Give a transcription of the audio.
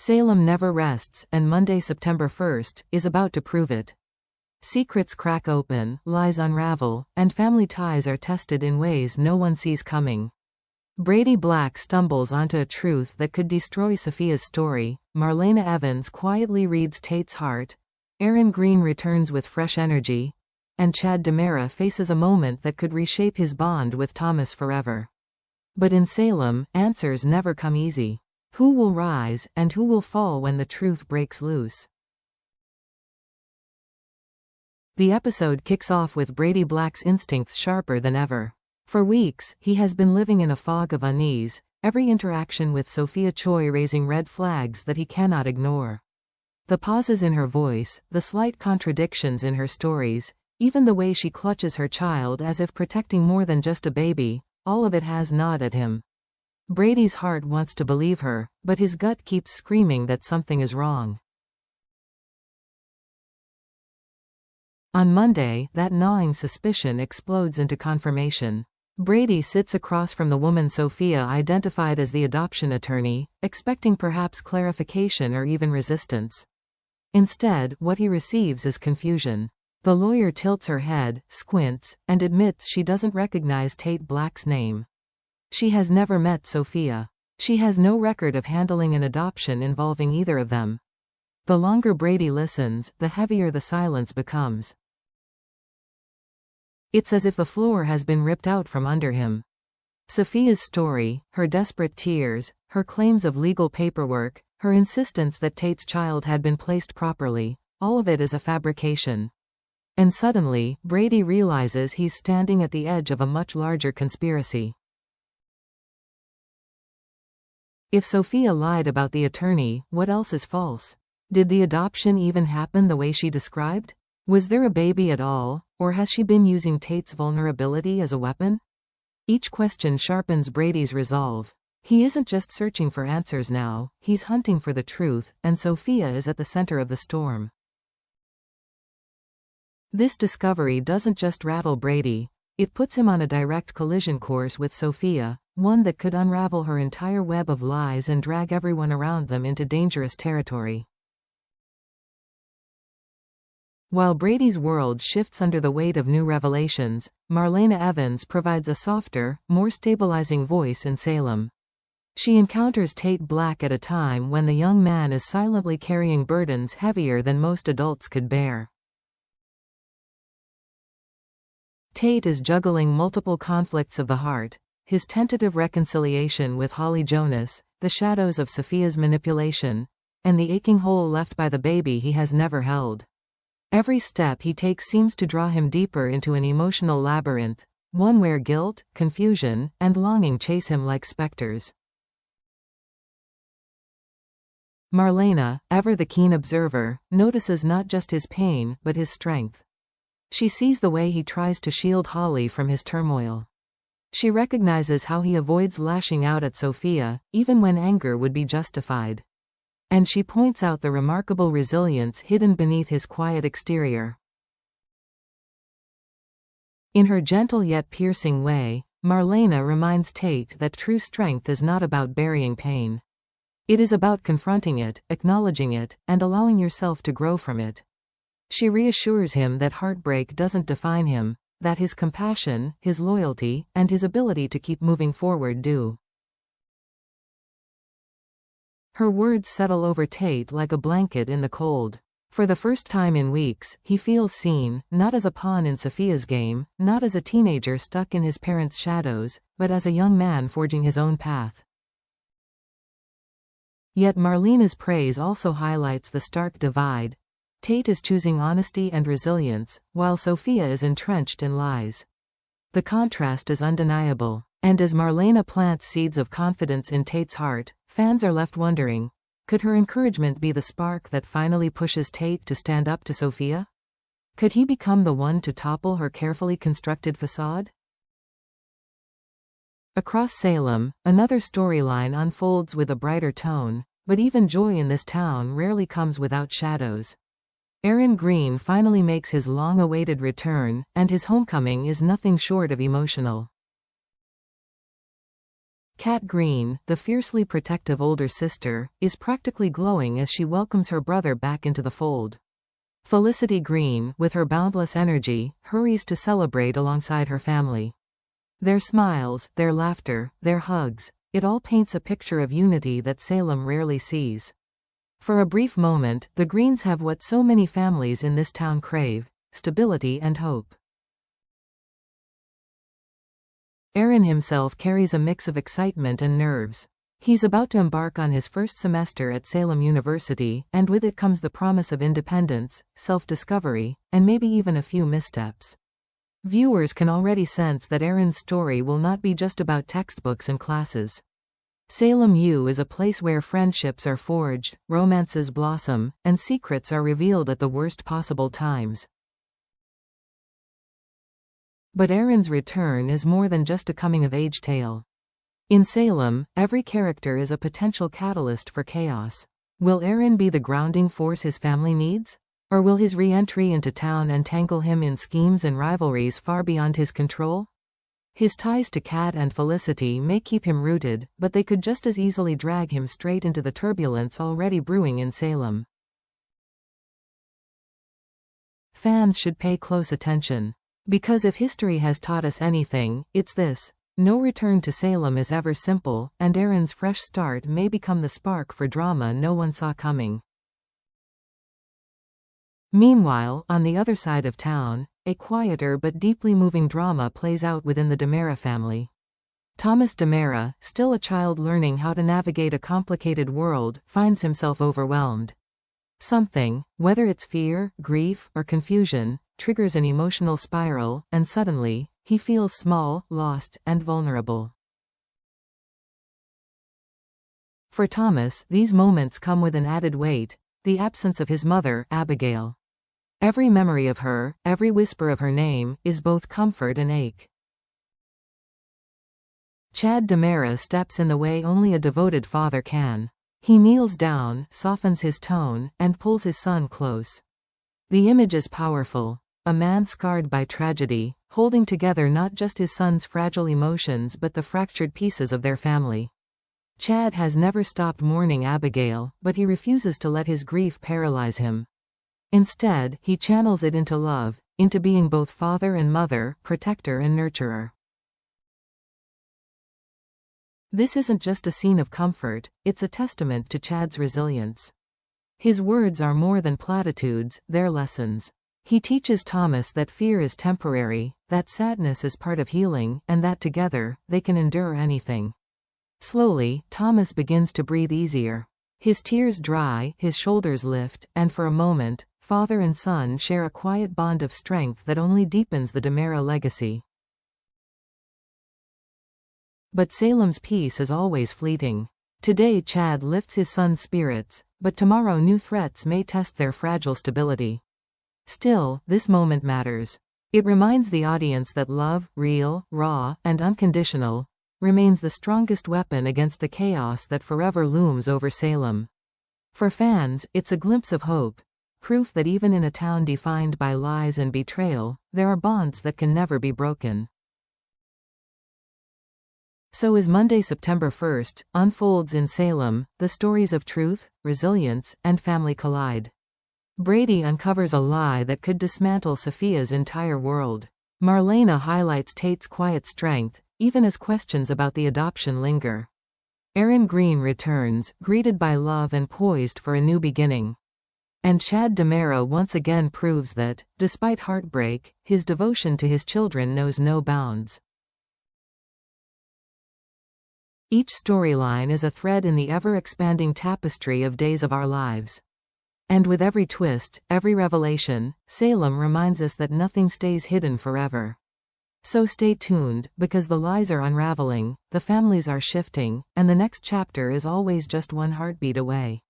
Salem never rests, and Monday, September 1st, is about to prove it. Secrets crack open, lies unravel, and family ties are tested in ways no one sees coming. Brady Black stumbles onto a truth that could destroy Sophia's story. Marlena Evans quietly reads Tate's heart. Aaron Green returns with fresh energy. And Chad DiMera faces a moment that could reshape his bond with Thomas forever. But in Salem, answers never come easy. Who will rise, and who will fall when the truth breaks loose? The episode kicks off with Brady Black's instincts sharper than ever. For weeks, he has been living in a fog of unease, every interaction with Sophia Choi raising red flags that he cannot ignore. The pauses in her voice, the slight contradictions in her stories, even the way she clutches her child as if protecting more than just a baby, all of it has gnawed at him. Brady's heart wants to believe her, but his gut keeps screaming that something is wrong. On Monday, that gnawing suspicion explodes into confirmation. Brady sits across from the woman Sophia identified as the adoption attorney, expecting perhaps clarification or even resistance. Instead, what he receives is confusion. The lawyer tilts her head, squints, and admits she doesn't recognize Tate Black's name. She has never met Sophia. She has no record of handling an adoption involving either of them. The longer Brady listens, the heavier the silence becomes. It's as if the floor has been ripped out from under him. Sophia's story, her desperate tears, her claims of legal paperwork, her insistence that Tate's child had been placed properly, all of it is a fabrication. And suddenly, Brady realizes he's standing at the edge of a much larger conspiracy. If Sophia lied about the attorney, what else is false? Did the adoption even happen the way she described? Was there a baby at all, or has she been using Tate's vulnerability as a weapon? Each question sharpens Brady's resolve. He isn't just searching for answers now, he's hunting for the truth, and Sophia is at the center of the storm. This discovery doesn't just rattle Brady, it puts him on a direct collision course with Sophia, one that could unravel her entire web of lies and drag everyone around them into dangerous territory. While Brady's world shifts under the weight of new revelations, Marlena Evans provides a softer, more stabilizing voice in Salem. She encounters Tate Black at a time when the young man is silently carrying burdens heavier than most adults could bear. Tate is juggling multiple conflicts of the heart, his tentative reconciliation with Holly Jonas, the shadows of Sophia's manipulation, and the aching hole left by the baby he has never held. Every step he takes seems to draw him deeper into an emotional labyrinth, one where guilt, confusion, and longing chase him like specters. Marlena, ever the keen observer, notices not just his pain but his strength. She sees the way he tries to shield Holly from his turmoil. She recognizes how he avoids lashing out at Sophia, even when anger would be justified. And she points out the remarkable resilience hidden beneath his quiet exterior. In her gentle yet piercing way, Marlena reminds Tate that true strength is not about burying pain. It is about confronting it, acknowledging it, and allowing yourself to grow from it. She reassures him that heartbreak doesn't define him, that his compassion, his loyalty, and his ability to keep moving forward do. Her words settle over Tate like a blanket in the cold. For the first time in weeks, he feels seen, not as a pawn in Sophia's game, not as a teenager stuck in his parents' shadows, but as a young man forging his own path. Yet Marlena's praise also highlights the stark divide. Tate is choosing honesty and resilience, while Sophia is entrenched in lies. The contrast is undeniable, and as Marlena plants seeds of confidence in Tate's heart, fans are left wondering, could her encouragement be the spark that finally pushes Tate to stand up to Sophia? Could he become the one to topple her carefully constructed facade? Across Salem, another storyline unfolds with a brighter tone, but even joy in this town rarely comes without shadows. Aaron Green finally makes his long-awaited return, and his homecoming is nothing short of emotional. Kat Green, the fiercely protective older sister, is practically glowing as she welcomes her brother back into the fold. Felicity Green, with her boundless energy, hurries to celebrate alongside her family. Their smiles, their laughter, their hugs, it all paints a picture of unity that Salem rarely sees. For a brief moment, the Greens have what so many families in this town crave: stability and hope. Aaron himself carries a mix of excitement and nerves. He's about to embark on his first semester at Salem University, and with it comes the promise of independence, self-discovery, and maybe even a few missteps. Viewers can already sense that Aaron's story will not be just about textbooks and classes. Salem U is a place where friendships are forged, romances blossom, and secrets are revealed at the worst possible times. But Aaron's return is more than just a coming-of-age tale. In Salem, every character is a potential catalyst for chaos. Will Aaron be the grounding force his family needs? Or will his re-entry into town entangle him in schemes and rivalries far beyond his control? His ties to Kat and Felicity may keep him rooted, but they could just as easily drag him straight into the turbulence already brewing in Salem. Fans should pay close attention. Because if history has taught us anything, it's this: no return to Salem is ever simple, and Aaron's fresh start may become the spark for drama no one saw coming. Meanwhile, on the other side of town, a quieter but deeply moving drama plays out within the DiMera family. Thomas DiMera, still a child learning how to navigate a complicated world, finds himself overwhelmed. Something, whether it's fear, grief, or confusion, triggers an emotional spiral, and suddenly, he feels small, lost, and vulnerable. For Thomas, these moments come with an added weight: the absence of his mother, Abigail. Every memory of her, every whisper of her name, is both comfort and ache. Chad DiMera steps in the way only a devoted father can. He kneels down, softens his tone, and pulls his son close. The image is powerful: a man scarred by tragedy, holding together not just his son's fragile emotions but the fractured pieces of their family. Chad has never stopped mourning Abigail, but he refuses to let his grief paralyze him. Instead, he channels it into love, into being both father and mother, protector and nurturer. This isn't just a scene of comfort, it's a testament to Chad's resilience. His words are more than platitudes, they're lessons. He teaches Thomas that fear is temporary, that sadness is part of healing, and that together, they can endure anything. Slowly, Thomas begins to breathe easier. His tears dry, his shoulders lift, and for a moment, father and son share a quiet bond of strength that only deepens the DiMera legacy. But Salem's peace is always fleeting. Today Chad lifts his son's spirits, but tomorrow new threats may test their fragile stability. Still, this moment matters. It reminds the audience that love, real, raw, and unconditional, remains the strongest weapon against the chaos that forever looms over Salem. For fans, it's a glimpse of hope, proof that even in a town defined by lies and betrayal, there are bonds that can never be broken. So as Monday, September 1st, unfolds in Salem, the stories of truth, resilience, and family collide. Brady uncovers a lie that could dismantle Sophia's entire world. Marlena highlights Tate's quiet strength, even as questions about the adoption linger. Aaron Green returns, greeted by love and poised for a new beginning. And Chad DiMera once again proves that, despite heartbreak, his devotion to his children knows no bounds. Each storyline is a thread in the ever-expanding tapestry of Days of Our Lives. And with every twist, every revelation, Salem reminds us that nothing stays hidden forever. So stay tuned, because the lies are unraveling, the families are shifting, and the next chapter is always just one heartbeat away.